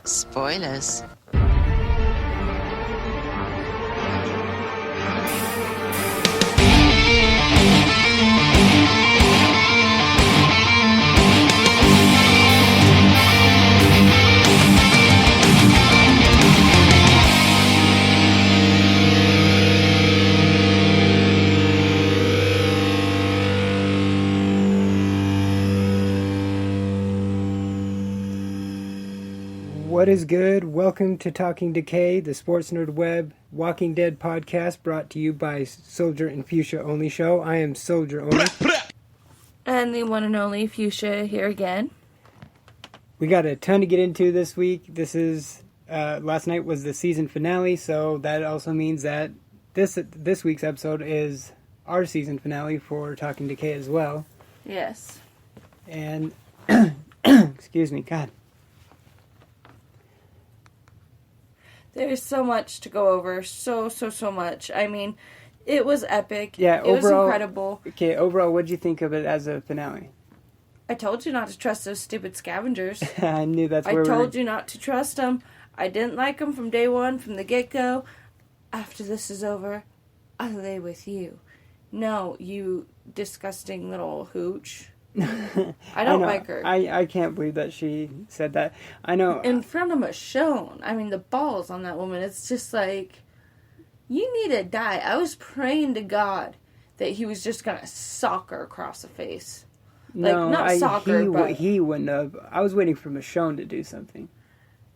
Spoilers. What is good? Welcome to Talking Decay, the Sports Nerd Web Walking Dead podcast brought to you by Solgr and Fusha Only Show. I am Solgr Only. And the one and only Fusha here again. We got a ton to get into this week. This is, last night was the season finale, so that also means that this week's episode is our season finale for Talking Decay as well. Yes. And, excuse me, God. There's so much to go over. So much. I mean, it was epic. Yeah, it was incredible. Okay, overall, what'd you think of it as a finale? I told you not to trust those stupid scavengers. I knew that's where I told you not to trust them. I didn't like them from day one, from the get-go. After this is over, I'll lay with you. No, you disgusting little hooch. I don't like her. I can't believe that she said that. I know. In front of Michonne. I mean, the balls on that woman. It's just like, you need to die. I was praying to God that he was just going to sock her across the face. Like, no, not sock her, but... he wouldn't have. I was waiting for Michonne to do something.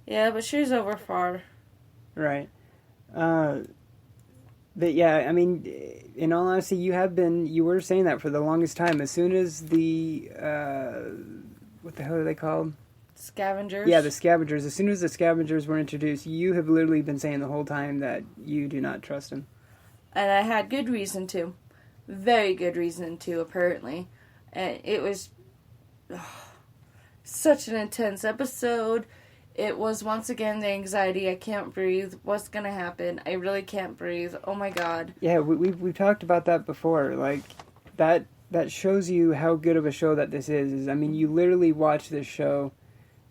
Yeah, but she's over far. Right. But yeah, I mean, in all honesty, you were saying that for the longest time. As soon as the, what the hell are they called? Scavengers? Yeah, the scavengers. As soon as the scavengers were introduced, you have literally been saying the whole time that you do not trust them. And I had good reason to. Very good reason to, apparently. And it was such an intense episode. It was, once again, the anxiety. I can't breathe. What's going to happen? I really can't breathe. Oh, my God. Yeah, we've talked about that before. Like, that shows you how good of a show that this is. I mean, you literally watch this show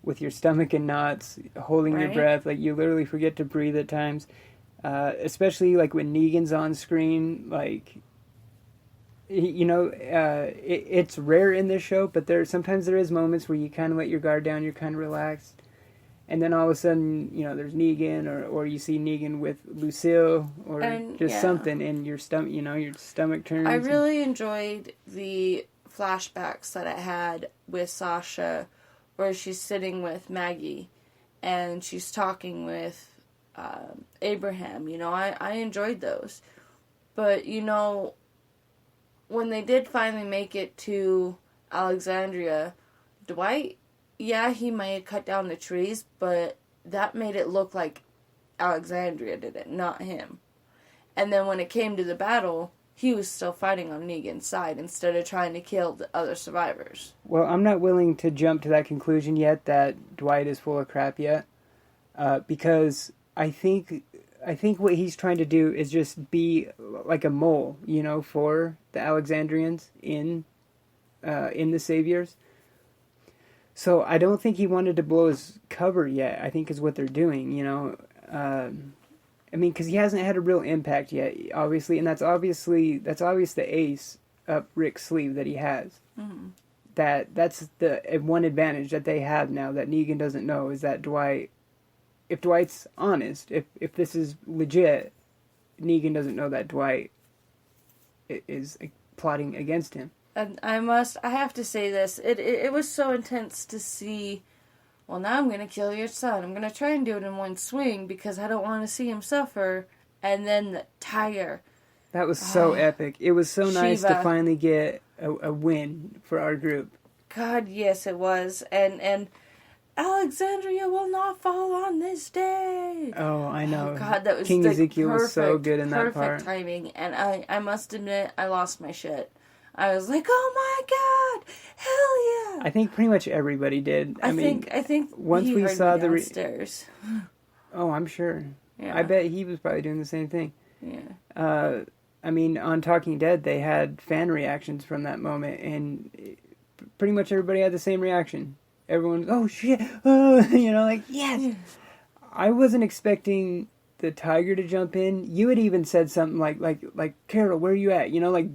with your stomach in knots, holding your breath. Like, you literally forget to breathe at times. Especially, like, when Negan's on screen. Like, you know, it's rare in this show, but sometimes there is moments where you kind of let your guard down. You're kind of relaxed. And then all of a sudden, you know, there's Negan, or you see Negan with Lucille, or something, and your stomach, you know, your stomach turns. I really enjoyed the flashbacks that it had with Sasha, where she's sitting with Maggie, and she's talking with Abraham. You know, I enjoyed those. But, you know, when they did finally make it to Alexandria, Dwight... Yeah, he may have cut down the trees, but that made it look like Alexandria did it, not him. And then when it came to the battle, he was still fighting on Negan's side instead of trying to kill the other survivors. Well, I'm not willing to jump to that conclusion yet that Dwight is full of crap yet, because I think what he's trying to do is just be like a mole, you know, for the Alexandrians in the Saviors. So I don't think he wanted to blow his cover yet, I think is what they're doing, you know. I mean, because he hasn't had a real impact yet, obviously, and that's obvious the ace up Rick's sleeve that he has. Mm-hmm. That's the one advantage that they have now that Negan doesn't know, is that if Dwight's honest, if this is legit, Negan doesn't know that Dwight is plotting against him. And I have to say this, it was so intense to see, well, now I'm going to kill your son. I'm going to try and do it in one swing because I don't want to see him suffer. And then the tire. That was so epic. It was so nice to finally get a win for our group. God, yes, it was. And Alexandria will not fall on this day. Oh, I know. Oh, God, that was King Ezekiel perfect, was so good in that part. Perfect timing. And I must admit, I lost my shit. I was like, "Oh my God, hell yeah!" I think pretty much everybody did. I think once he we heard saw me downstairs. Oh, I'm sure. Yeah. I bet he was probably doing the same thing. Yeah. I mean, on Talking Dead, they had fan reactions from that moment, and pretty much everybody had the same reaction. everyone's, oh shit, oh, like, yes. I wasn't expecting the tiger to jump in. You had even said something like Carol, where are you at? Like,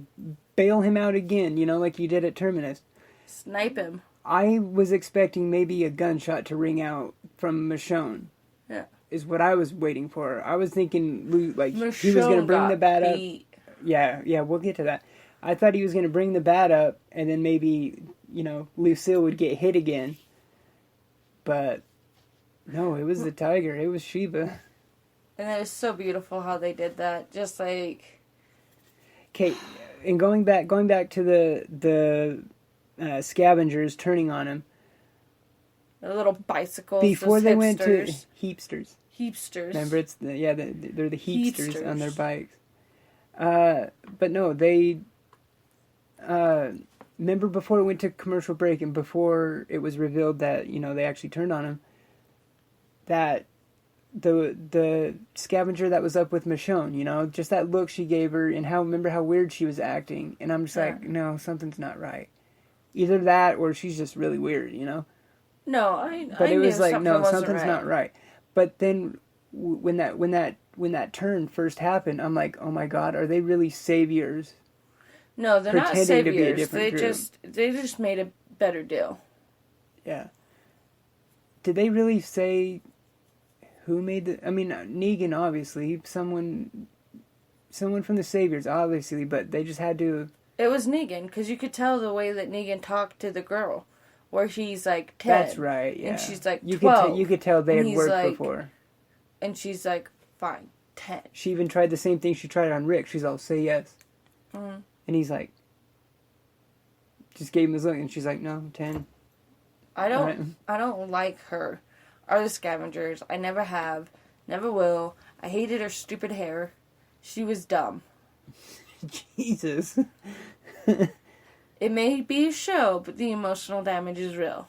bail him out again, like you did at Terminus. Snipe him. I was expecting maybe a gunshot to ring out from Michonne. Yeah. Is what I was waiting for. I was thinking, like, Michonne he was going to bring the bat beat. up. Yeah, we'll get to that. I thought he was going to bring the bat up, and then maybe, Lucille would get hit again. But, no, it was the tiger. It was Sheba. And it was so beautiful how they did that. Just like... Okay, and going back to the scavengers turning on him. The little bicycles. Before they went to heapsters. Heapsters. Remember, they're the heapsters on their bikes. But no, they... remember before it went to commercial break and before it was revealed that, they actually turned on him, that the scavenger that was up with Michonne, just that look she gave her and remember how weird she was acting. And I'm just like, no, something's not right. Either that or she's just really weird, No, But it was like, no, something's not right. But then when that turn first happened, I'm like, oh my God, are they really saviors? No, they're not Pretending to be a saviors. different They just made a better deal. Yeah. Did they really say who made the... I mean, Negan, obviously. Someone from the Saviors, obviously. But they just had to... It was Negan, because you could tell the way that Negan talked to the girl. Where he's like 10. That's right, yeah. And she's like 12. You could tell they had worked like, before. And she's like, fine, 10. She even tried the same thing she tried on Rick. She's all, say yes. Mm-hmm. And he's like... Just gave him his look, and she's like, no, 10. I don't like her. Or the scavengers. I never have. Never will. I hated her stupid hair. She was dumb. Jesus. It may be a show, but the emotional damage is real.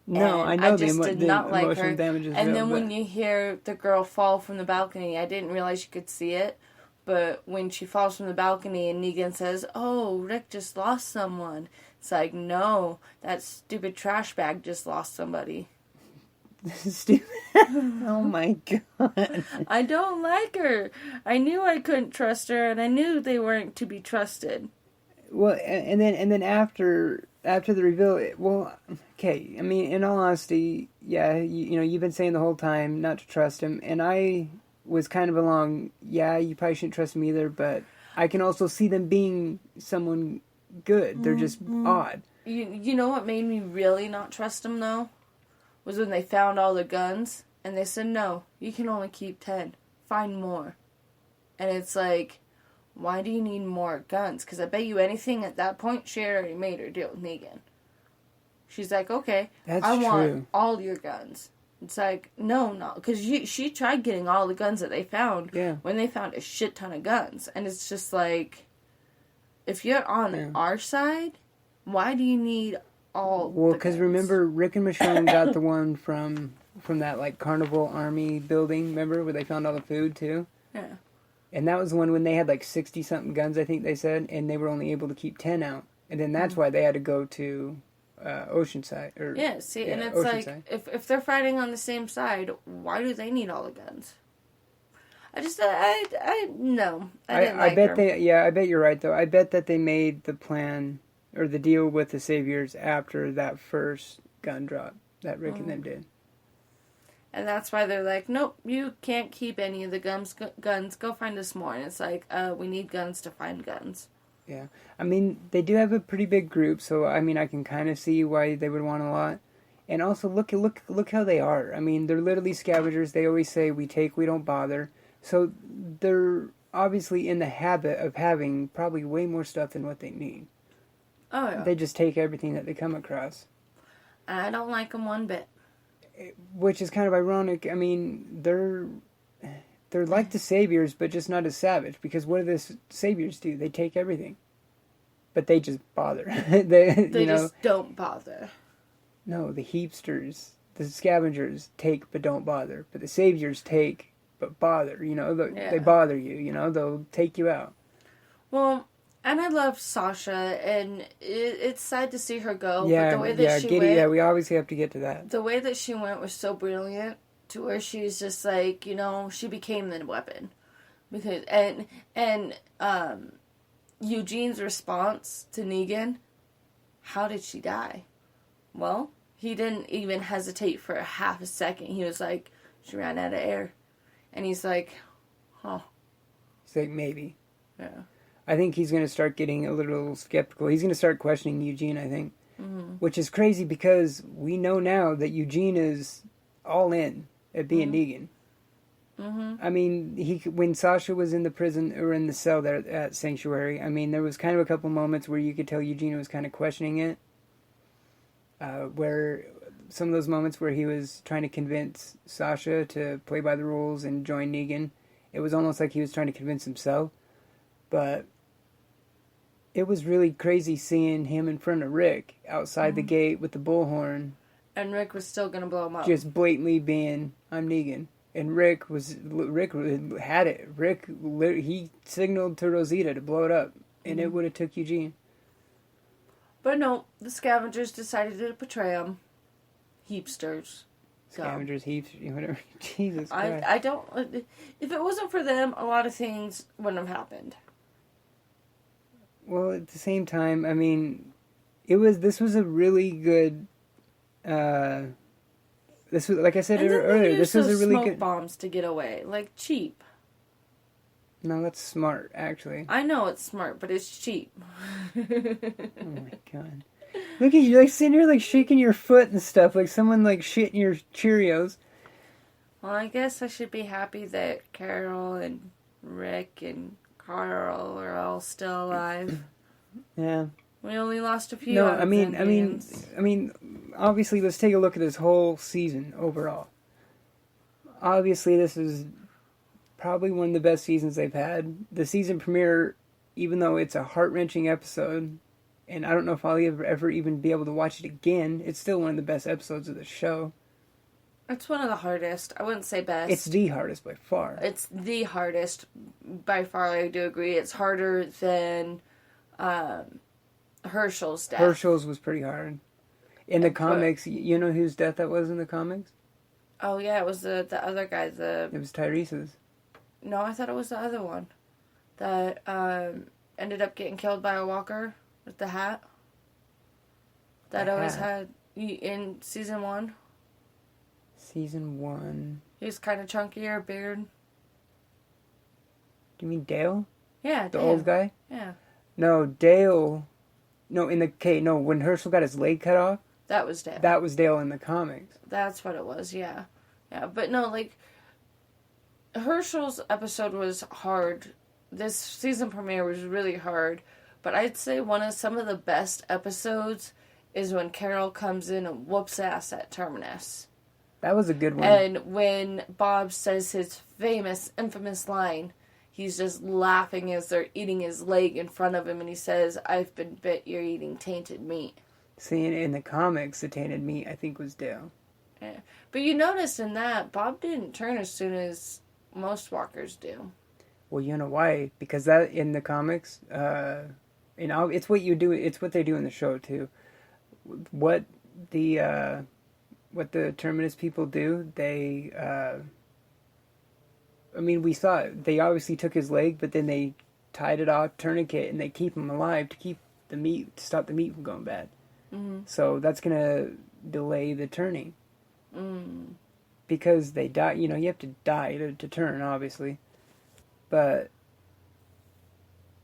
No, and I know I just did not like her. Damage is and real, then but... when you hear the girl fall from the balcony, I didn't realize you could see it. But when she falls from the balcony and Negan says, "Oh, Rick just lost someone," it's like, no, that stupid trash bag just lost somebody. Stupid. Oh my God. I don't like her. I knew I couldn't trust her, and I knew they weren't to be trusted. Well, and then after the reveal, well, okay. I mean, in all honesty, yeah, you've been saying the whole time not to trust him, and I was kind of along. Yeah, you probably shouldn't trust him either, but I can also see them being someone good. They're just odd. You know what made me really not trust him though? Was when they found all the guns, and they said, no, you can only keep 10. Find more. And it's like, why do you need more guns? Because I bet you anything at that point, she had already made her deal with Negan. She's like, okay, I want all your guns. It's like, no, because she tried getting all the guns that they found when they found a shit ton of guns. And it's just like, if you're on our side, why do you need all Well, because remember, Rick and Michonne got the one from that, like, Carnival Army building, remember, where they found all the food, too? Yeah. And that was the one when they had, like, 60-something guns, I think they said, and they were only able to keep 10 out. And then that's why they had to go to Oceanside. And it's like, if they're fighting on the same side, why do they need all the guns? I just, no. I didn't like bet her. I bet you're right, though. I bet that they made the plan... or the deal with the Saviors after that first gun drop that Rick and them did. And that's why they're like, nope, you can't keep any of the guns. Go find us more. And it's like, we need guns to find guns. Yeah. I mean, they do have a pretty big group, so, I mean, I can kind of see why they would want a lot. And also, look how they are. I mean, they're literally scavengers. They always say, we take, we don't bother. So, they're obviously in the habit of having probably way more stuff than what they need. Oh, yeah. They just take everything that they come across. I don't like them one bit. Which is kind of ironic. I mean, they're like the Saviors, but just not as savage. Because what do the Saviors do? They take everything. But they just bother. they just don't bother. No, the heapsters, the scavengers take but don't bother. But the Saviors take but bother. They bother you. They'll take you out. Well... And I love Sasha, and it's sad to see her go. Yeah, but the way that she Giddy. went, Yeah, we obviously have to get to that. the way that she went was so brilliant. To where she's just like, she became the weapon because and Eugene's response to Negan, how did she die? Well, he didn't even hesitate for a half a second. He was like, she ran out of air, and he's like, huh. He's like, maybe. Yeah. I think he's going to start getting a little skeptical. He's going to start questioning Eugene, I think. Mm-hmm. Which is crazy because we know now that Eugene is all in at being Negan. Mm-hmm. I mean, when Sasha was in the prison or in the cell there at Sanctuary, I mean, there was kind of a couple moments where you could tell Eugene was kind of questioning it. Where some of those moments where he was trying to convince Sasha to play by the rules and join Negan, it was almost like he was trying to convince himself. But it was really crazy seeing him in front of Rick outside the gate with the bullhorn. And Rick was still going to blow him up. Just blatantly being, I'm Negan. And Rick had it. He signaled to Rosita to blow it up. And it would have took Eugene. But no, the scavengers decided to betray him. Heapsters. Scavengers, heaps, whatever. Jesus Christ. I don't... If it wasn't for them, a lot of things wouldn't have happened. Well, at the same time, I mean, this was a really good, this was, like I said earlier, this was a really smoke good... bombs to get away. Like, cheap. No, that's smart, actually. I know it's smart, but it's cheap. Oh my god. Look at you, like, sitting here, like, shaking your foot and stuff, like someone, like, shitting your Cheerios. Well, I guess I should be happy that Carol and Rick and Carl are all still alive. Yeah. We only lost a few. No, I mean, obviously, let's take a look at this whole season overall. Obviously, this is probably one of the best seasons they've had. The season premiere, even though it's a heart-wrenching episode, and I don't know if I'll ever even be able to watch it again, it's still one of the best episodes of the show. It's one of the hardest. I wouldn't say best. It's the hardest by far. It's the hardest by far. I do agree. It's harder than Herschel's death. Herschel's was pretty hard. In the comics, you know whose death that was in the comics? Oh yeah, it was the other guy. It was Tyrese's. No, I thought it was the other one that ended up getting killed by a walker with the hat. That always had in season 1. Season 1. He was kind of chunkier, beard. Do you mean Dale? Yeah, the old guy. Yeah. No, Dale. No, when Herschel got his leg cut off. That was Dale. That was Dale in the comics. That's what it was. Yeah, but no, like Herschel's episode was hard. This season premiere was really hard, but I'd say some of the best episodes is when Carol comes in and whoops ass at Terminus. That was a good one. And when Bob says his infamous line, he's just laughing as they're eating his leg in front of him, and he says, "I've been bit, you're eating tainted meat." See, in the comics, the tainted meat, I think, was Dale. Yeah. But you notice in that, Bob didn't turn as soon as most walkers do. Well, you know why? Because that, in the comics, it's what you do, it's what they do in the show, too. What the Terminus people do, they, we saw it. They obviously took his leg, but then they tied it off, tourniquet, and they keep him alive to stop the meat from going bad. Mm-hmm. So that's going to delay the turning. Mm. Because they die, you have to die to turn, obviously. But,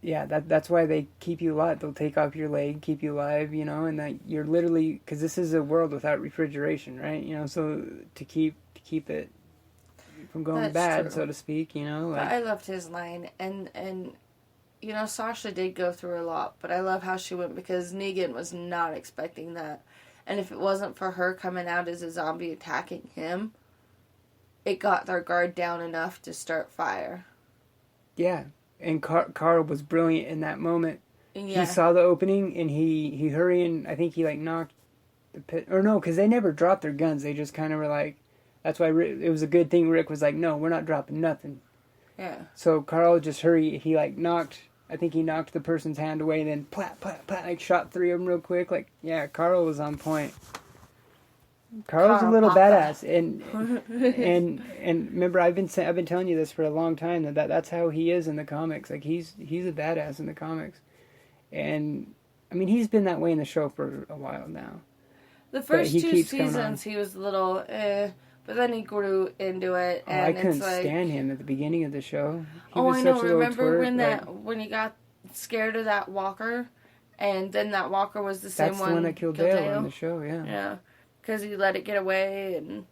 yeah, that's why they keep you alive. They'll take off your leg, keep you alive, and that you're literally, because this is a world without refrigeration, right? So to keep it from going bad, true. So to speak, But I loved his line, and Sasha did go through a lot, but I love how she went because Negan was not expecting that. And if it wasn't for her coming out as a zombie attacking him, it got their guard down enough to start fire. Yeah, and Carl was brilliant in that moment. Yeah. He saw the opening, and he hurried, and I think he, knocked the pit... Or no, because they never dropped their guns. They just kind of were like... That's why it was a good thing Rick was like, no, we're not dropping nothing. Yeah. So Carl just hurried. He, knocked I think he knocked the person's hand away and then plat, plat, plat, like shot 3 of them real quick. Like, yeah, Carl was on point. Carl's a little Papa. badass, and remember I've been telling you this for a long time that's how he is in the comics. Like he's a badass in the comics, and I mean he's been that way in the show for a while now. The first 2 seasons he was a little but then he grew into it. And I couldn't stand him at the beginning of the show. I know. Remember when he got scared of that walker, and then that walker was the same one. That's the one that killed Dale in the show. Yeah. Yeah. Because he let it get away, and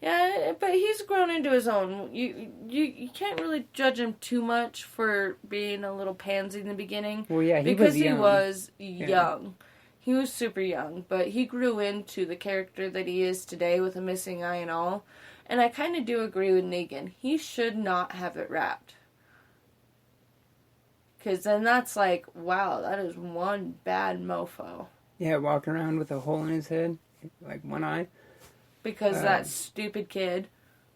yeah, but he's grown into his own. You can't really judge him too much for being a little pansy in the beginning. Well, yeah, he was young. He was super young, but he grew into the character that he is today with a missing eye and all. And I kind of do agree with Negan. He should not have it wrapped. Because then that's like, wow, that is one bad mofo. Yeah, walking around with a hole in his head. Like one eye, because that stupid kid.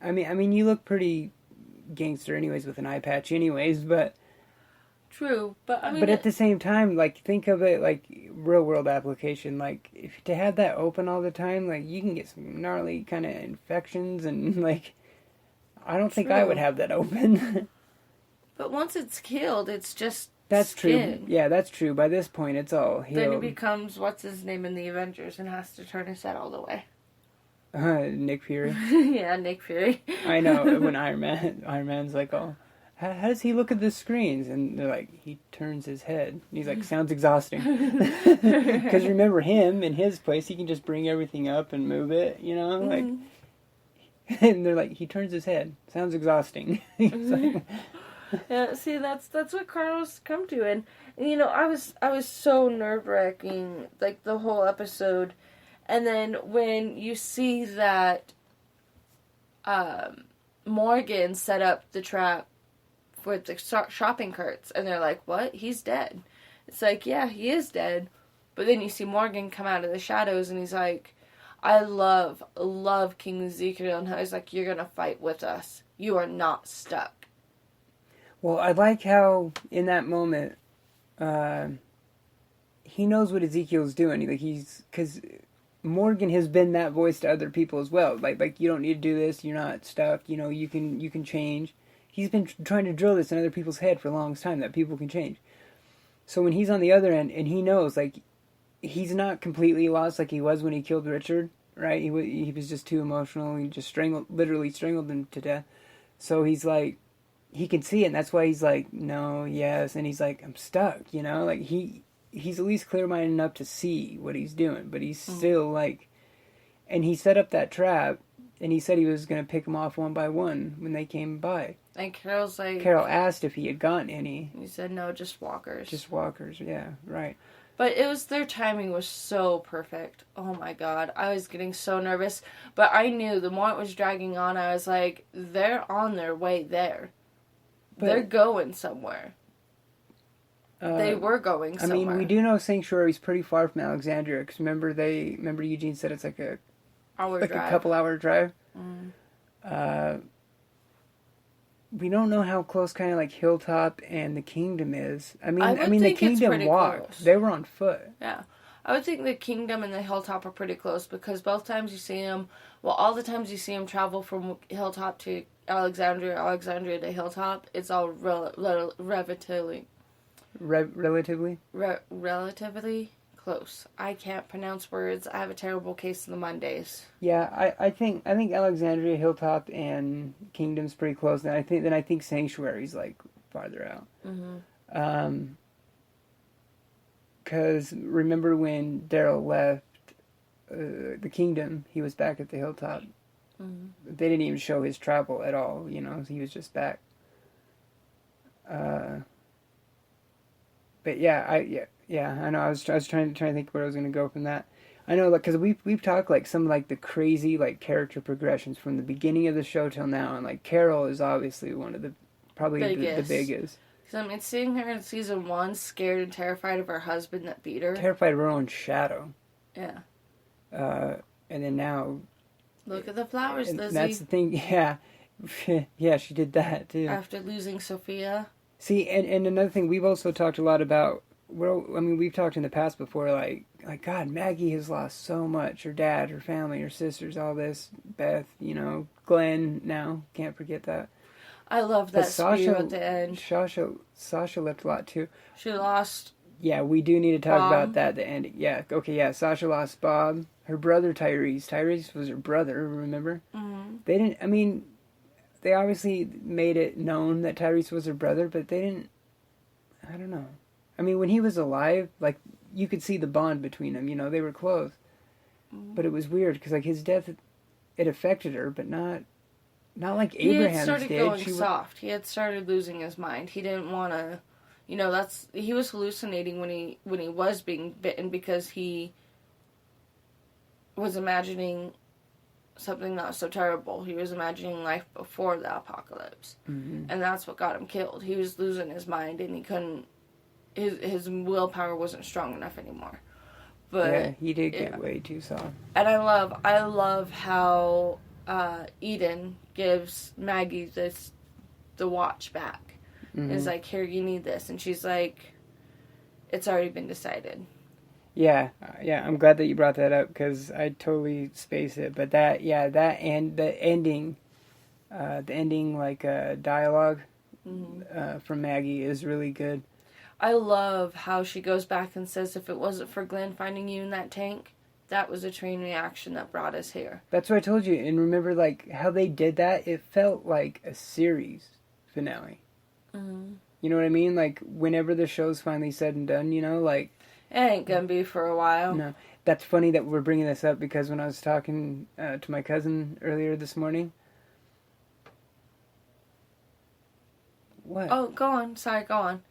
I mean, you look pretty gangster, anyways, with an eye patch, anyways. But true, but I mean, but at the same time, like think of it like real world application. Like if to have that open all the time, like you can get some gnarly kind of infections, and like I don't think I would have that open. But once it's healed, it's just. That's skin. true. Yeah, that's true. By this point, it's all healed. Then he becomes what's his name in the Avengers and has to turn his head all the way. Nick Fury. Yeah, Nick Fury. I know when Iron Man's like, oh, how does he look at the screens? And they're like, he turns his head. And he's like, sounds exhausting. Because remember him in his place, he can just bring everything up and move it. You know, like. And they're like, he turns his head. Sounds exhausting. He's like. Yeah, see, that's what Carlos come to, and you know, I was so nerve-wracking, like the whole episode, and then when you see that Morgan set up the trap with the shopping carts, and they're like, "What? He's dead." It's like, yeah, he is dead, but then you see Morgan come out of the shadows, and he's like, "I love King Ezekiel," and he's like, "You're gonna fight with us. You are not stuck." Well, I like how in that moment, he knows what Ezekiel's doing. Because Morgan has been that voice to other people as well. Like you don't need to do this. You're not stuck. You know, you can change. He's been trying to drill this in other people's head for a long time that people can change. So when he's on the other end and he knows, like, he's not completely lost like he was when he killed Richard, right? He was just too emotional. He just literally strangled him to death. So he's like. He can see it, and that's why he's like, no, yes, and he's like, I'm stuck, you know? Like, he's at least clear-minded enough to see what he's doing, but he's still, like... And he set up that trap, and he said he was going to pick them off one by one when they came by. And Carol's like... Carol asked if he had gotten any. He said, no, just walkers. Just walkers, yeah, right. But their timing was so perfect. Oh my god, I was getting so nervous. But I knew the more it was dragging on, I was like, they're on their way there. They're going somewhere. They were going somewhere. I mean, we do know Sanctuary's pretty far from Alexandria, because remember Eugene said it's like a couple hour drive. We don't know how close kind of like Hilltop and the Kingdom is. I mean the Kingdom walked. Close. They were on foot. Yeah. I would think the Kingdom and the Hilltop are pretty close, because both times you see them, all the times you see them travel from Hilltop to Alexandria to Hilltop, it's all relatively close. I can't pronounce words. I have a terrible case of the Mondays. Yeah, I think Alexandria, Hilltop, and Kingdom's pretty close. And I think Sanctuary's like farther out. Mm-hmm. Because remember when Daryl left the Kingdom, he was back at the Hilltop. Mm-hmm. They didn't even show his travel at all, you know, he was just back. But yeah, I know. I was trying to think where I was going to go from that. I know, like, because we've talked like some like the crazy like character progressions from the beginning of the show till now, and like Carol is obviously one of the the biggest. I mean, seeing her in season 1, scared and terrified of her husband that beat her, terrified of her own shadow. Yeah. And then now. Look at the flowers, Lizzie. That's the thing, yeah. Yeah, she did that, too. After losing Sophia. See, and another thing, we've also talked a lot about. Well, I mean, we've talked in the past before, like God, Maggie has lost so much. Her dad, her family, her sisters, all this. Beth, Glenn. Now, can't forget that. I love But that spear at the end. Sasha left a lot too. She lost. Yeah, we do need to talk Bob. about that. The ending. Yeah, okay, yeah. Sasha lost Bob. Her brother Tyrese. Tyrese was her brother. Remember? Mm-hmm. They didn't. I mean, they obviously made it known that Tyrese was her brother, but they didn't. I don't know. I mean, when he was alive, like you could see the bond between them. They were close. Mm-hmm. But it was weird because like his death, it affected her, but not like He Abraham's had started did. going soft. He had started losing his mind. He didn't want to. He was hallucinating when he was being bitten because he was imagining something not so terrible. He was imagining life before the apocalypse. Mm-hmm. And that's what got him killed. He was losing his mind and he couldn't, his willpower wasn't strong enough anymore. But yeah, he did get way too soft. And I love how Eden gives Maggie the watch back. Mm-hmm. It's like, here, you need this. And she's like, it's already been decided. Yeah, I'm glad that you brought that up because I totally spaced it. But the ending like dialogue from Maggie is really good. I love how she goes back and says, if it wasn't for Glenn finding you in that tank, that was a train reaction that brought us here. That's what I told you. And remember, like, how they did that? It felt like a series finale. Mm-hmm. You know what I mean? Like, whenever the show's finally said and done, like... It ain't gonna be for a while. No. That's funny that we're bringing this up because when I was talking to my cousin earlier this morning... What? Oh, go on. Sorry, go on.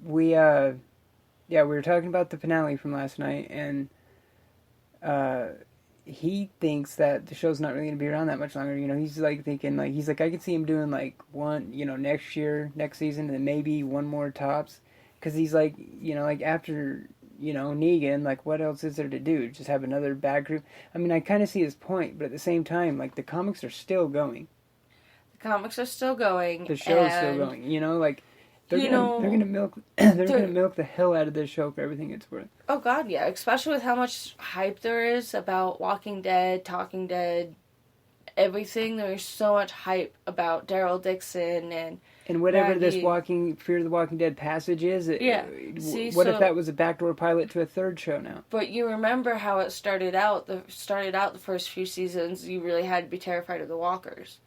We were talking about the finale from last night, and he thinks that the show's not really going to be around that much longer. He's like thinking, like, he's like, I could see him doing like one, next year, next season, and then maybe one more tops. Because he's like, like after, Negan, like, what else is there to do? Just have another bad group? I mean, I kind of see his point, but at the same time, like, the comics are still going. The comics are still going. The show's still going, like... They're gonna milk the hell out of this show for everything it's worth. Oh God, yeah! Especially with how much hype there is about Walking Dead, Talking Dead, everything. There's so much hype about Daryl Dixon and whatever Maggie. This Fear of the Walking Dead passage is. What if that was a backdoor pilot to a third show now? But you remember how it started out. The first few seasons, you really had to be terrified of the walkers,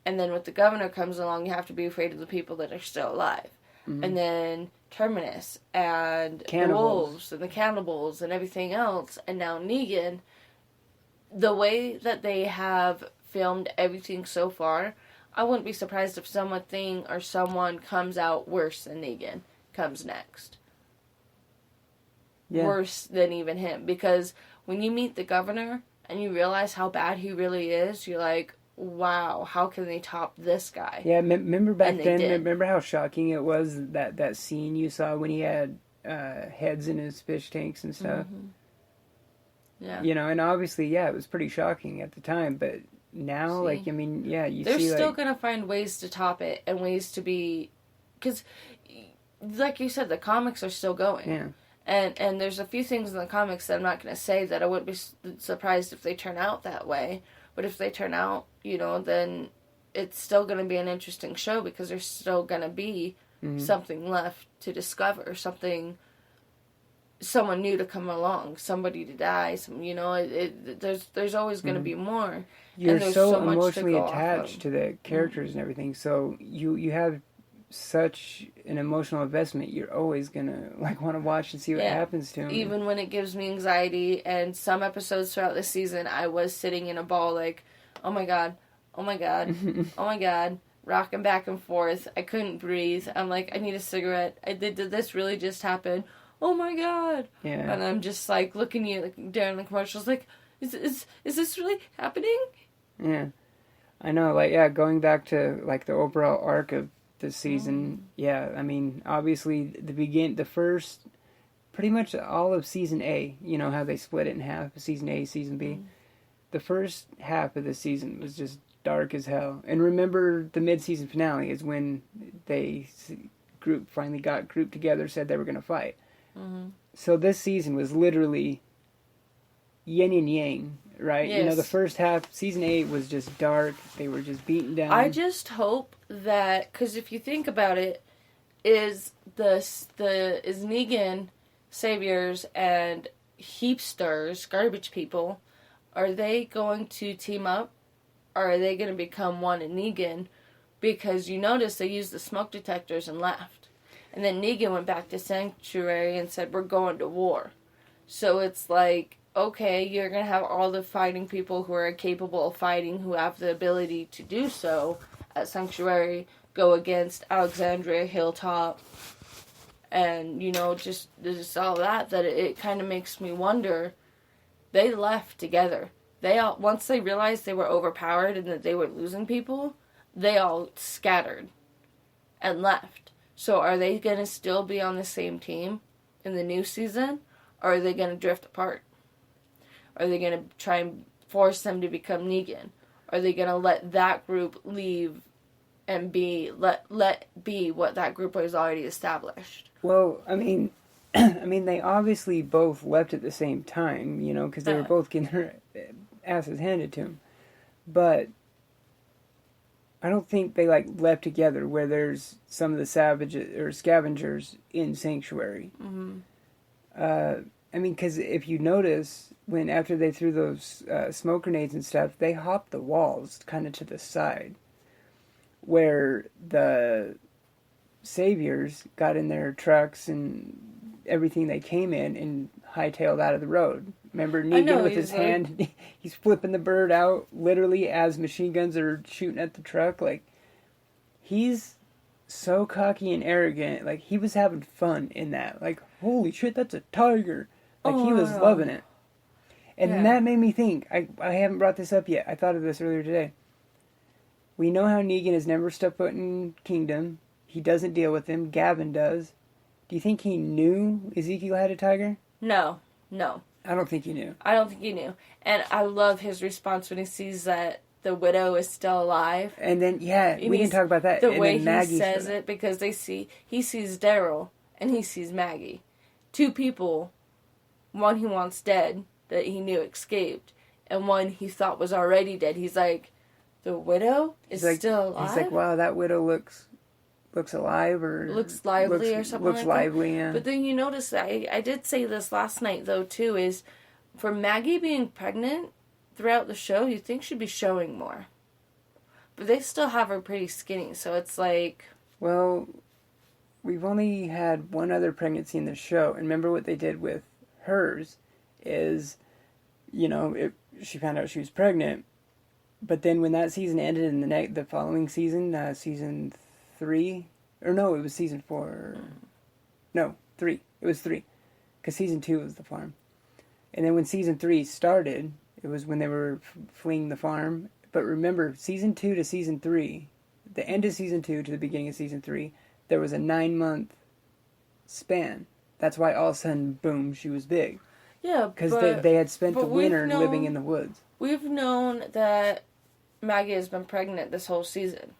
and then with the governor comes along, you have to be afraid of the people that are still alive. Mm-hmm. And then Terminus and the wolves and the cannibals and everything else. And now Negan, the way that they have filmed everything so far, I wouldn't be surprised if something or someone comes out worse than Negan comes next. Yeah. Worse than even him. Because when you meet the governor and you realize how bad he really is, you're like, wow, how can they top this guy? Yeah, remember back then, remember how shocking it was, that scene you saw when he had heads in his fish tanks and stuff? Mm-hmm. Yeah. And obviously, it was pretty shocking at the time, but now, they're still going to find ways to top it and ways to be... Because, like you said, the comics are still going. Yeah. And there's a few things in the comics that I'm not going to say that I wouldn't be surprised if they turn out that way. But if they turn out, then it's still going to be an interesting show because there's still going to be something left to discover, someone new to come along, somebody to die, there's always going to be more. You're so emotionally attached to the characters and everything, so you have such an emotional investment. You're always going to want to watch and see what happens to him. Even when it gives me anxiety, and some episodes throughout the season, I was sitting in a ball like, oh my god, oh my god, oh my god, rocking back and forth. I couldn't breathe. I'm like, I need a cigarette. Did this really just happen? Oh my god. Yeah. And I'm just like looking at you during the commercials like, is this really happening? Yeah. I know, going back to the overall arc of this season, I mean, obviously the first, pretty much all of season A, how they split it in half, season A, season B. The first half of the season was just dark as hell. And remember, the mid-season finale is when group finally got grouped together, said they were going to fight. Mm-hmm. So this season was literally yin and yang, right? Yes. You know, the first half, season 8 was just dark. They were just beaten down. I just hope that, because if you think about it, is Negan, saviors, and heapsters, garbage people, are they going to team up? Or are they going to become one in Negan? Because you notice they used the smoke detectors and left. And then Negan went back to Sanctuary and said, we're going to war. So it's like, okay, you're going to have all the fighting people who are capable of fighting, who have the ability to do so at Sanctuary, go against Alexandria, Hilltop, and, you know, just all that it kind of makes me wonder. They left together. Once they realized they were overpowered and that they were losing people, they all scattered and left. So are they going to still be on the same team in the new season? Or are they going to drift apart? Are they going to try and force them to become Negan? Are they going to let that group leave and let be what that group was already established? Well, I mean, they obviously both left at the same time, you know, because they were both getting their asses handed to them. But I don't think they left together where there's some of the scavengers in Sanctuary. Mm-hmm. I mean, because if you notice, after they threw those smoke grenades and stuff, they hopped the walls kind of to the side, where the saviors got in their trucks and everything they came in and hightailed out of the road. Remember Negan with his hand, he's flipping the bird out literally as machine guns are shooting at the truck. He's so cocky and arrogant. He was having fun in that. Holy shit, that's a tiger. He was loving it. And that made me think, I haven't brought this up yet. I thought of this earlier today. We know how Negan has never stepped foot in Kingdom. He doesn't deal with him. Gavin does. Do you think he knew Ezekiel had a tiger? No. I don't think he knew. I don't think he knew. And I love his response when he sees that the widow is still alive. And then, we can talk about that. The way he says it, because he sees Daryl and he sees Maggie. Two people, one he wants dead, that he knew escaped, and one he thought was already dead. He's like, the widow is still alive? He's like, wow, that widow looks alive, or looks lively, or something like that. Looks lively, yeah. But then you notice that I did say this last night though too, is for Maggie being pregnant throughout the show, you'd think she'd be showing more. But they still have her pretty skinny, so it's like, well, we've only had one other pregnancy in the show, and remember what they did with hers is, you know, she found out she was pregnant, but then when that season ended in the following season, season 3, or no, it was season 4. No, 3. It was 3, because season 2 was the farm. And then when season 3 started, it was when they were fleeing the farm. But remember, season 2 to season 3, the end of season 2 to the beginning of season 3, there was a 9-month span. That's why all of a sudden, boom, she was big. Yeah, because they had spent the winter living in the woods. We've known that Maggie has been pregnant this whole season.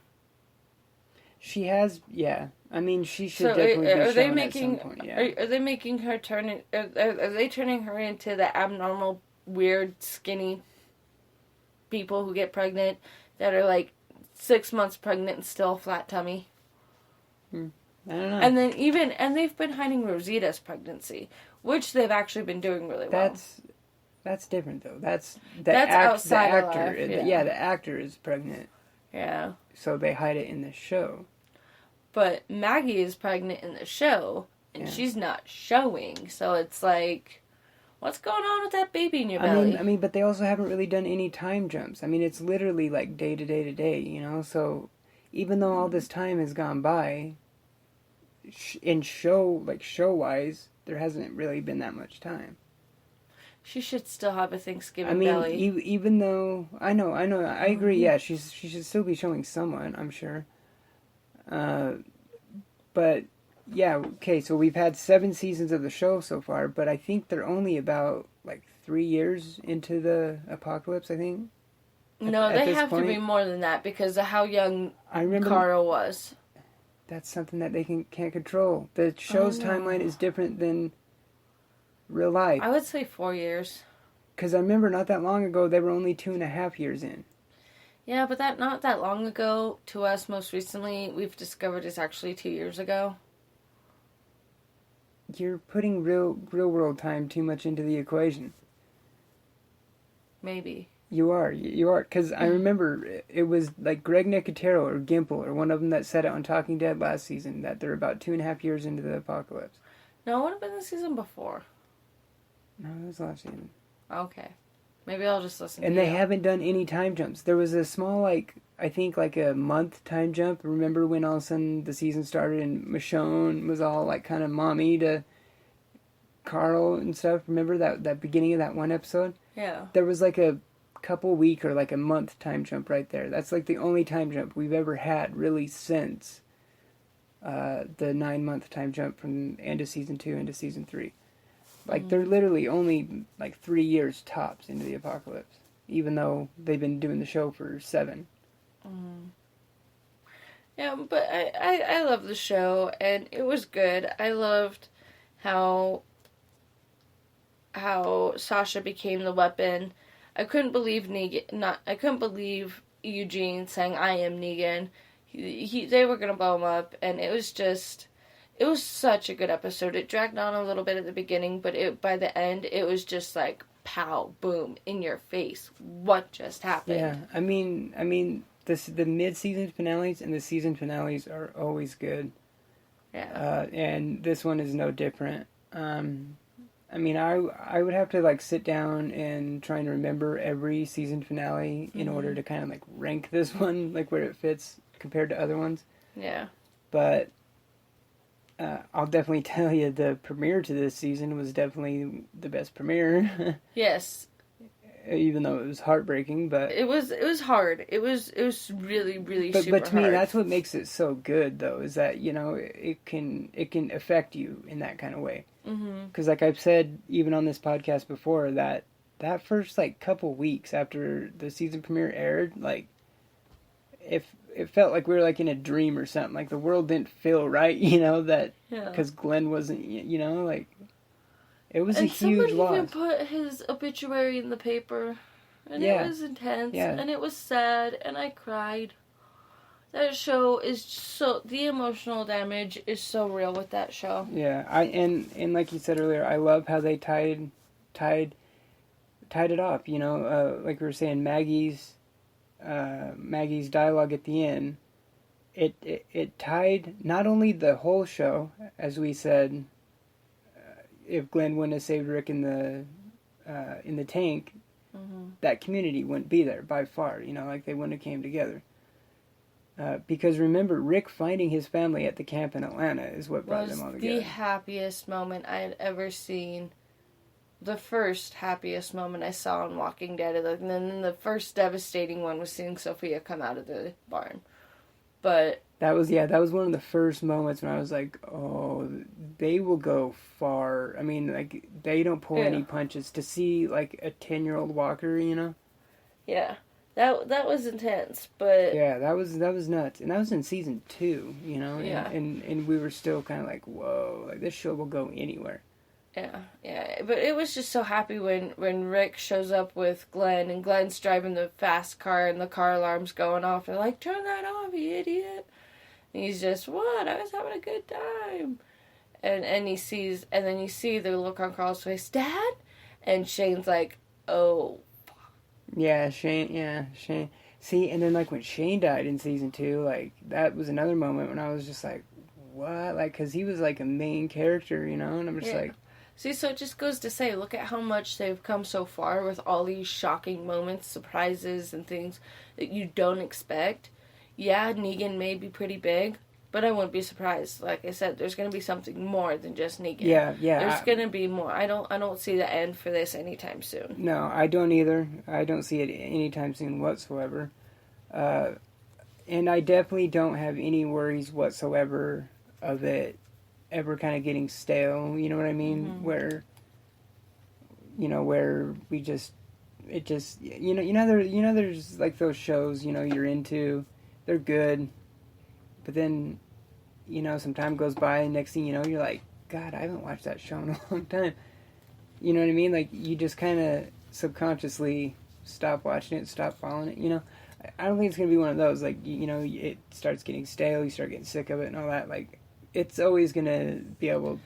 She has, yeah. I mean, she should definitely be shown at some point. Yeah. Are they making her turn? Are they turning her into the abnormal, weird, skinny people who get pregnant that are 6 months pregnant and still flat tummy? I don't know. And they've been hiding Rosita's pregnancy, which they've actually been doing really well. That's different though. That's outside the actor. of life, yeah. The actor is pregnant. Yeah. So they hide it in the show. But Maggie is pregnant in the show, and she's not showing. So it's like, what's going on with that baby in your belly? I mean, but they also haven't really done any time jumps. I mean, it's literally day to day to day, you know. So even though all this time has gone by, in show-wise, there hasn't really been that much time. She should still have a Thanksgiving belly. Even though I agree. Yeah, she should still be showing someone, I'm sure. But yeah, okay. So we've had 7 seasons of the show so far, but I think they're only about 3 years into the apocalypse. I think. No, at they this have point. to be more than that because of how young I remember Carl was. that's something that they can't control. The show's timeline is different than real life. I would say 4 years. Because I remember not that long ago, they were only 2.5 years in. Yeah, but that not that long ago to us. Most recently, we've discovered it's actually 2 years ago. You're putting real world time too much into the equation. Maybe. You are, because I remember it was like Greg Nicotero or Gimple or one of them that said it on Talking Dead last season that they're about 2.5 years into the apocalypse. No, it would have been the season before. No, it was last season. Okay. Maybe I'll just listen to And you. they haven't done any time jumps. There was a small, I think a month time jump. Remember when all of a sudden the season started and Michonne was all kind of mommy to Carl and stuff? Remember that beginning of that one episode? Yeah. There was a couple week or a month time jump right there. That's the only time jump we've ever had really since the 9-month time jump from end of season 2 into season 3. They're literally only 3 years tops into the apocalypse, even though they've been doing the show for 7. Yeah, but I love the show, and it was good. I loved how Sasha became the weapon. I couldn't believe I couldn't believe Eugene saying I am Negan. They were gonna blow him up, and it was such a good episode. It dragged on a little bit at the beginning, but by the end, it was just like pow, boom, in your face. What just happened? Yeah, I mean, the mid-season finales and the season finales are always good. Yeah. And this one is no different. I mean, I would have to sit down and try and remember every season finale in order to kind of rank this one where it fits compared to other ones. Yeah. But I'll definitely tell you the premiere to this season was definitely the best premiere. Yes. Even though it was heartbreaking, but it was hard. It was really super hard. But to me, that's what makes it so good, though, is that it can affect you in that kind of way. Because I've said even on this podcast before that first couple weeks after the season premiere aired, if it felt like we were in a dream or something. The world didn't feel right, because Glenn wasn't, it was a huge loss. And somebody even put his obituary in the paper, and it was intense, and it was sad, and I cried. That show is the emotional damage is so real with that show. Yeah, and like you said earlier, I love how they tied it off. Like we were saying, Maggie's dialogue at the end. It tied not only the whole show, as we said. If Glenn wouldn't have saved Rick in the tank, that community wouldn't be there by far. They wouldn't have came together. Because remember, Rick finding his family at the camp in Atlanta is what brought them all together. The happiest moment I had ever seen. The first happiest moment I saw on Walking Dead. And then the first devastating one was seeing Sophia come out of the barn. But that was one of the first moments when I was like, oh, they will go far. I mean, they don't pull any punches. To see a 10-year-old Walker, Yeah. That was intense, but yeah, that was nuts, and that was in season 2, Yeah. and we were still kind of whoa, this show will go anywhere. Yeah, but it was just so happy when Rick shows up with Glenn, and Glenn's driving the fast car, and the car alarm's going off. They're like, "Turn that off, you idiot!" And he's just, "What? I was having a good time." And then you see the look on Carl's face, "Dad," and Shane's like, "Oh." Yeah, Shane. See, and then when Shane died in season 2, that was another moment when I was just like, what? Because he was a main character, and I'm just See, so it just goes to say, look at how much they've come so far with all these shocking moments, surprises, and things that you don't expect. Yeah, Negan may be pretty big, but I wouldn't be surprised. Like I said, there's going to be something more than just Negan. Yeah. There's going to be more. I don't see the end for this anytime soon. No, I don't either. I don't see it anytime soon whatsoever. And I definitely don't have any worries whatsoever of it ever kind of getting stale. You know what I mean? Mm-hmm. Where we just it just there's like those shows you're into, they're good, but then some time goes by, and next thing you know, you're like, God, I haven't watched that show in a long time. You know what I mean? Like, you just kind of subconsciously stop watching it, stop following it. I don't think it's gonna be one of those, like, it starts getting stale, you start getting sick of it and all that. Like, it's always gonna be able.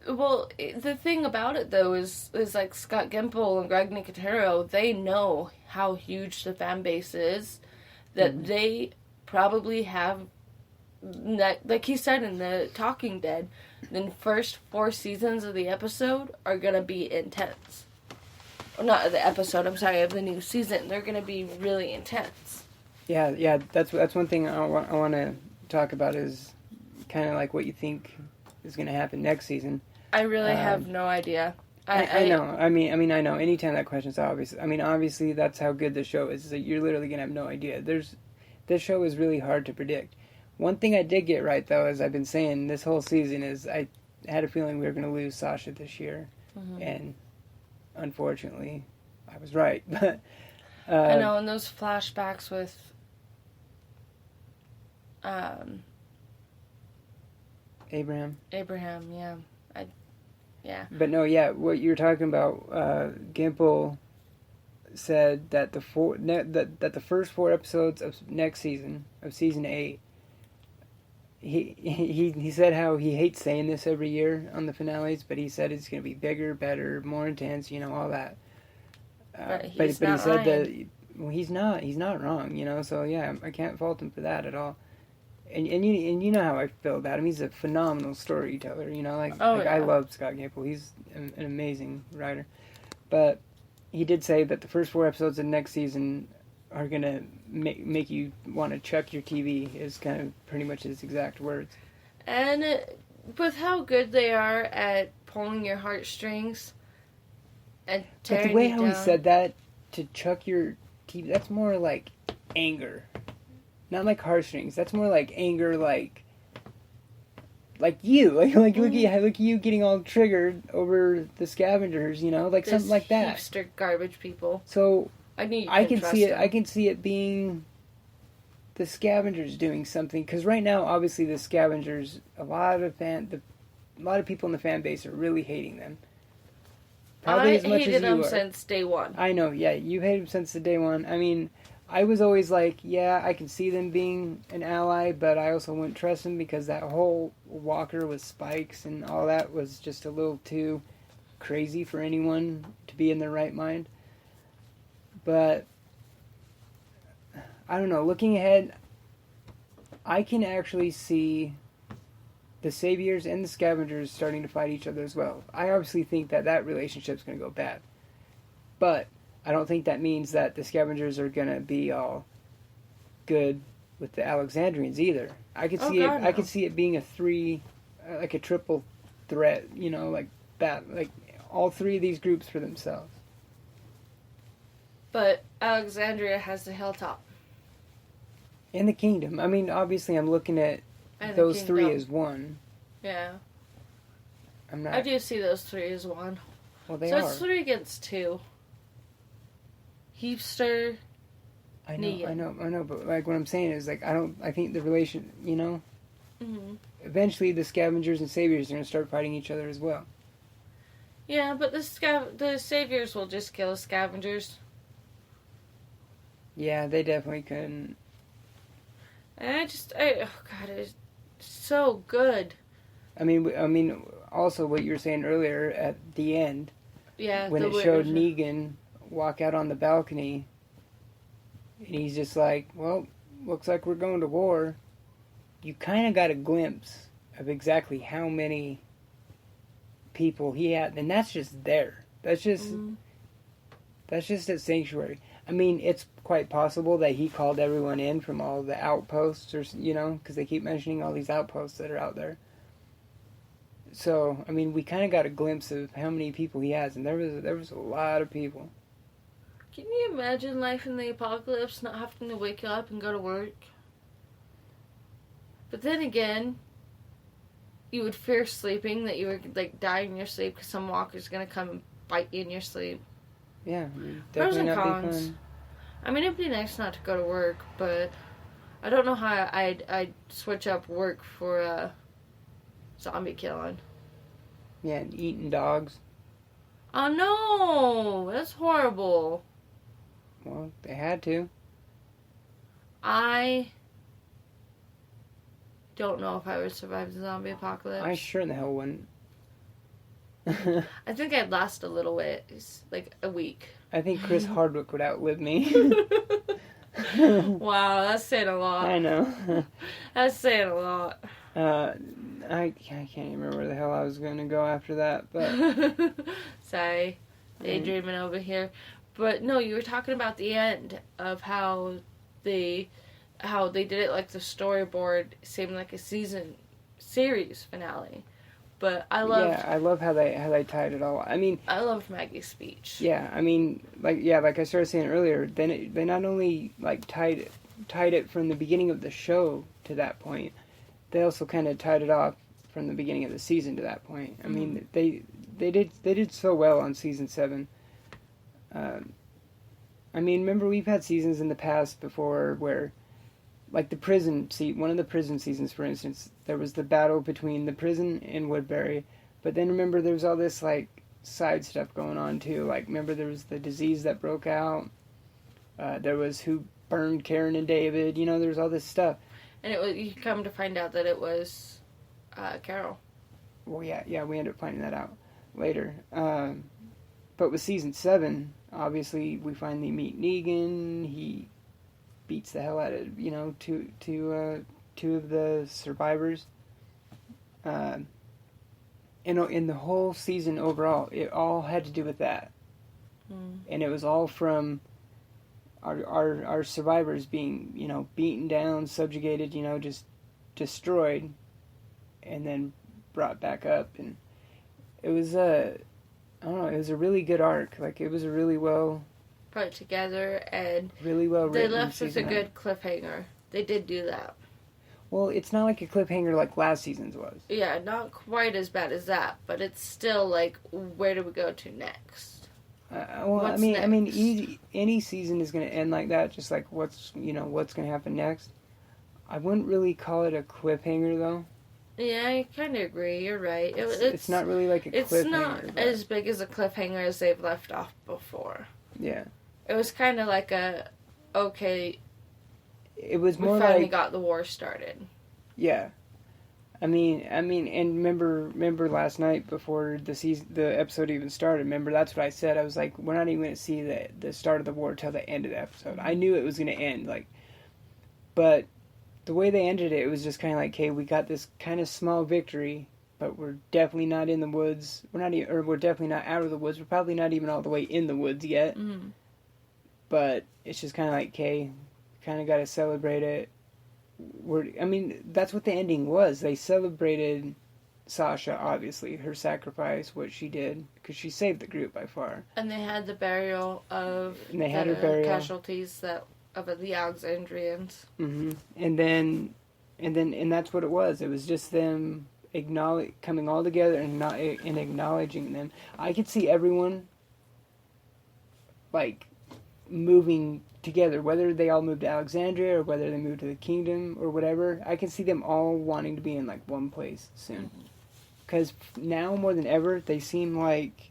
Well, the thing about it, though, is like Scott Gimple and Greg Nicotero, they know how huge the fan base is, that they probably have, like he said in the Talking Dead, the first 4 seasons of the episode are going to be intense. Or not of the episode, I'm sorry, of the new season. They're going to be really intense. Yeah, that's one thing I want to talk about, is kind of like what you think is going to happen next season. I really have no idea. I know. I mean, I know. Anytime that question's obvious. I mean, obviously, that's how good the show is. You're literally going to have no idea. This show is really hard to predict. One thing I did get right, though, as I've been saying this whole season, is I had a feeling we were going to lose Sasha this year. Mm-hmm. And unfortunately, I was right. But I know, and those flashbacks with Abraham, yeah. Yeah. But no, yeah, what you're talking about, Gimple said that the first 4 episodes of next season, of season 8, he said how he hates saying this every year on the finales, but he said it's going to be bigger, better, more intense, all that. But he said that, well, he's not wrong, so yeah, I can't fault him for that at all. And you know how I feel about him. He's a phenomenal storyteller, I love Scott Gimple. He's an amazing writer. But he did say that the first 4 episodes of next season are going to make you want to chuck your TV, is kind of pretty much his exact words. And with how good they are at pulling your heartstrings and tearing but the way you how down. He said that, to chuck your TV, that's more like anger. Not like heartstrings. That's more like anger, like you, look at you getting all triggered over the scavengers, like this something like that. Hipster garbage people. So I can see it. them. I can see it being the scavengers doing something, because right now, obviously, the scavengers, a lot of people in the fan base are really hating them. Probably as much as you are. I hated them since day one. I know. Yeah, you hated them since the day one. I mean, I was always like, yeah, I can see them being an ally, but I also wouldn't trust them, because that whole walker with spikes and all that was just a little too crazy for anyone to be in their right mind. But I don't know, looking ahead, I can actually see the Saviors and the Scavengers starting to fight each other as well. I obviously think that relationship's going to go bad. But I don't think that means that the Scavengers are going to be all good with the Alexandrians either. I could see I could see it being a triple threat, like that, like all 3 of these groups for themselves. But Alexandria has the hilltop. And the kingdom. I mean, obviously I'm looking at those 3 as one. Yeah. I'm not. I do see those 3 as one. Well, they are. So it's 3 against 2. Heapster. I know, but like what I'm saying is, like, I think the relation, Mm-hmm. Eventually the Scavengers and Saviors are going to start fighting each other as well. Yeah, but the Saviors will just kill the Scavengers. Yeah, they definitely couldn't. And oh God, it's so good. I mean, also what you were saying earlier at the end. Yeah, when it showed Negan walk out on the balcony, and he's just like, well, looks like we're going to war. You kind of got a glimpse of exactly how many people he had, and that's just there. That's just at Sanctuary. I mean, it's quite possible that he called everyone in from all the outposts, or because they keep mentioning all these outposts that are out there. So, I mean, we kind of got a glimpse of how many people he has, and there was a lot of people. Can you imagine life in the apocalypse, not having to wake up and go to work? But then again, you would fear sleeping, that you would, like, die in your sleep because some walker's going to come and bite you in your sleep. Yeah, Pros definitely and not cons. be fun. I mean, it'd be nice not to go to work, but I don't know how I'd switch up work for zombie killing. Yeah, and eating dogs. Oh no, that's horrible. Well, they had to. I don't know if I would survive the zombie apocalypse. I sure in the hell wouldn't. I think I'd last a little bit, like a week. I think Chris Hardwick would outlive me. Wow, that's saying a lot. I know. That's saying a lot. I can't even remember where the hell I was going to go after that, but... Sorry, daydreaming over here. But no, you were talking about the end of how they did it like the storyboard seemed like a series finale. But I love how they tied it all. I mean, I loved Maggie's speech. Yeah, I mean, like I started saying earlier, then they not only like tied it from the beginning of the show to that point, they also kind of tied it off from the beginning of the season to that point. I mean, they did so well on season 7. I mean, remember we've had seasons in the past before where, like one of the prison seasons, for instance, there was the battle between the prison and Woodbury, but then remember there was all this like side stuff going on too. Like remember there was the disease that broke out. There was who burned Karen and David. You know, there was all this stuff. And you come to find out that it was Carol. Well, yeah, we ended up finding that out later. But with season 7, obviously we finally meet Negan. He beats the hell out of two of the survivors. And in the whole season overall, it all had to do with that, and it was all from our survivors being beaten down, subjugated, just destroyed, and then brought back up, and it was I don't know, it was a really good arc. Like it was a really well put together and really well written. They left with a good cliffhanger. They did do that. Well, it's not like a cliffhanger like last season's was. Yeah, not quite as bad as that, but it's still like, where do we go to next? What's next? Any season is going to end like that. Just like what's going to happen next. I wouldn't really call it a cliffhanger though. Yeah, I kind of agree. You're right. It's not really like a cliffhanger. It's not as big as a cliffhanger as they've left off before. Yeah. It was kind of like okay. It was more we like finally got the war started. Yeah. I mean, and remember last night before the episode even started. Remember that's what I said. I was like, we're not even going to see the start of the war till the end of the episode. I knew it was going to end, but the way they ended it was just kind of like, hey, we got this kind of small victory, but we're definitely not in the woods. We're definitely not out of the woods. We're probably not even all the way in the woods yet. Mm-hmm. But it's just kind of like, okay, kind of got to celebrate it. That's what the ending was. They celebrated Sasha, obviously, her sacrifice, what she did, because she saved the group by far. And they had the burial of her burial. Casualties of the Alexandrians. Mm-hmm. And that's what it was. It was just them coming all together and acknowledging them. I could see everyone moving together, whether they all moved to Alexandria or whether they moved to the kingdom or whatever. I can see them all wanting to be in one place soon, because now more than ever they seem like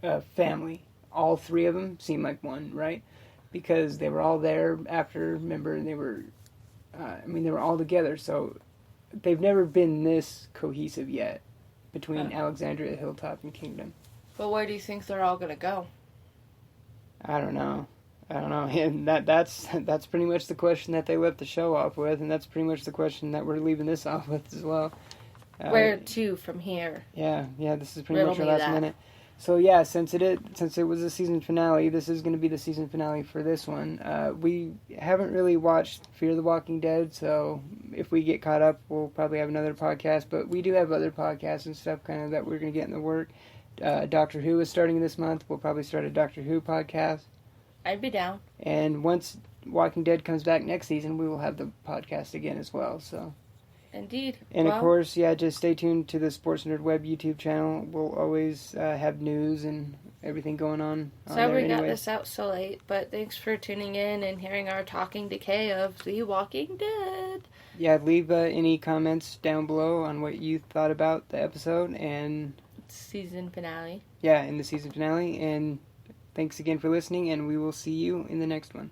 a family. All 3 of them seem like one, right? Because they were all there after. Remember, they were all together. So they've never been this cohesive yet between Alexandria, Hilltop, and Kingdom. But where do you think they're all gonna go? I don't know, and that's pretty much the question that they left the show off with, and that's pretty much the question that we're leaving this off with as well. Where to from here? Yeah, this is pretty much our last minute. So yeah, since it was a season finale, this is going to be the season finale for this one. We haven't really watched Fear the Walking Dead, so if we get caught up, we'll probably have another podcast. But we do have other podcasts and stuff kind of that we're going to get in the work. Doctor Who is starting this month. We'll probably start a Doctor Who podcast. I'd be down. And once Walking Dead comes back next season, we will have the podcast again as well. So, Indeed. And of course, just stay tuned to the Sports Nerd Web YouTube channel. We'll always have news and everything going on. Sorry we got this out so late, but thanks for tuning in and hearing our talking decay of The Walking Dead. Yeah, leave any comments down below on what you thought about the episode and season finale. Yeah, in the season finale. And thanks again for listening, and we will see you in the next one.